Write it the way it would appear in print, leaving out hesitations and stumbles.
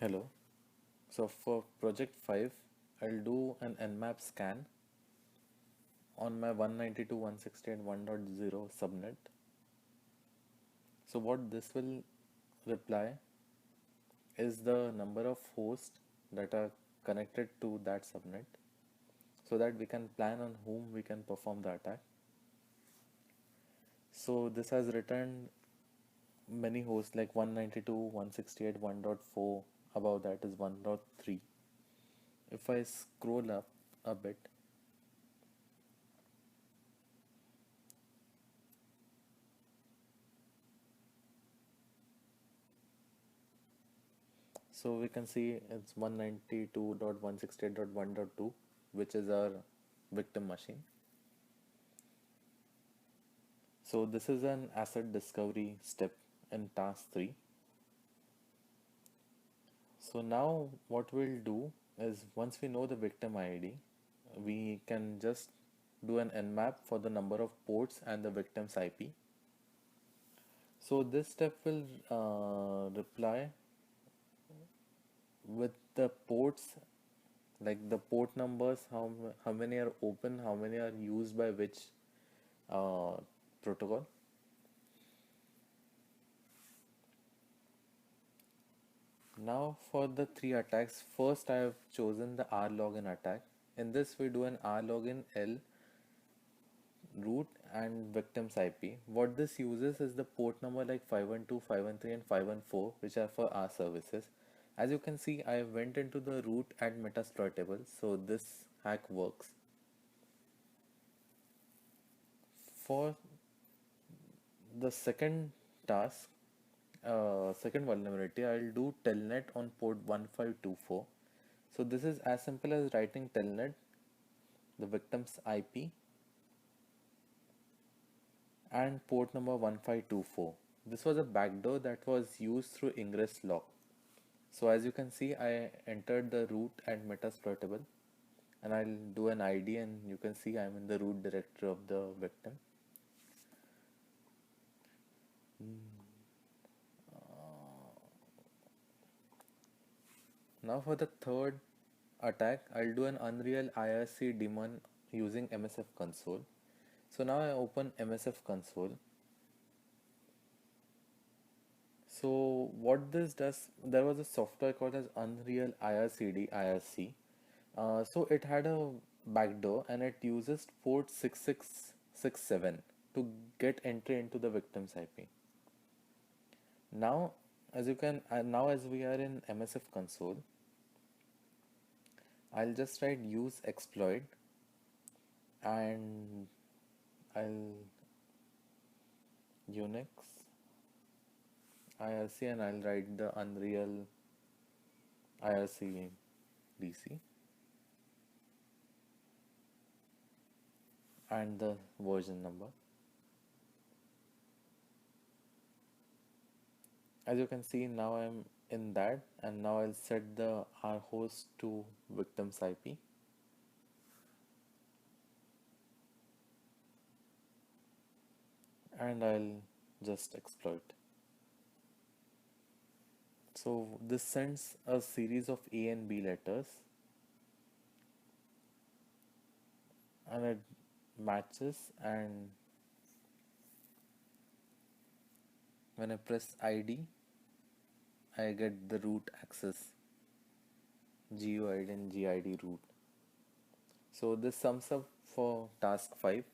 Hello. So for project 5, I'll do an nmap scan on my 192.168.1.0 subnet. So what this will reply is the number of hosts that are connected to that subnet so that we can plan on whom we can perform the attack. So this has returned many hosts like 192.168.1.4, above that is 1.3. If I scroll up a bit, so we can see it's 192.168.1.2, which is our victim machine. So this is an asset discovery step in task 3. So now what we'll do is once we know the victim ID, we can just do an nmap for the number of ports and the victim's IP. So this step will reply with the ports, like the port numbers, how many are open, how many are used by which uh, protocol. Now for the three attacks, first I have chosen the R login attack. In this we do an R login L root and victim's IP. What this uses is the port number like 512, 513 and 514, which are for our services. As you can see, I went into the root and Metasploit table, so this hack works. For the second task, second vulnerability, I'll do telnet on port 1524. So this is as simple as writing telnet, the victim's IP, and port number 1524. This was a backdoor that was used through ingress lock. So as you can see, I entered the root and Metasploit table, and I'll do an ID, and you can see I'm in the root directory of the victim. Now for the third attack, I'll do an Unreal IRC daemon using MSF console. So now I open MSF console. So what this does, there was a software called as Unreal IRC. So it had a backdoor and it uses port 6667 to get entry into the victim's IP. Now, as we are in MSF console, I'll just write use exploit and I'll Unix IRC and I'll write the Unreal IRC DC and the version number. As you can see, now I'm in that, and now I'll set the R host to victim's IP. And I'll just exploit. So this sends a series of A and B letters, and it matches, and when I press ID, I get the root access, GUID and GID root. So this sums up for task 5.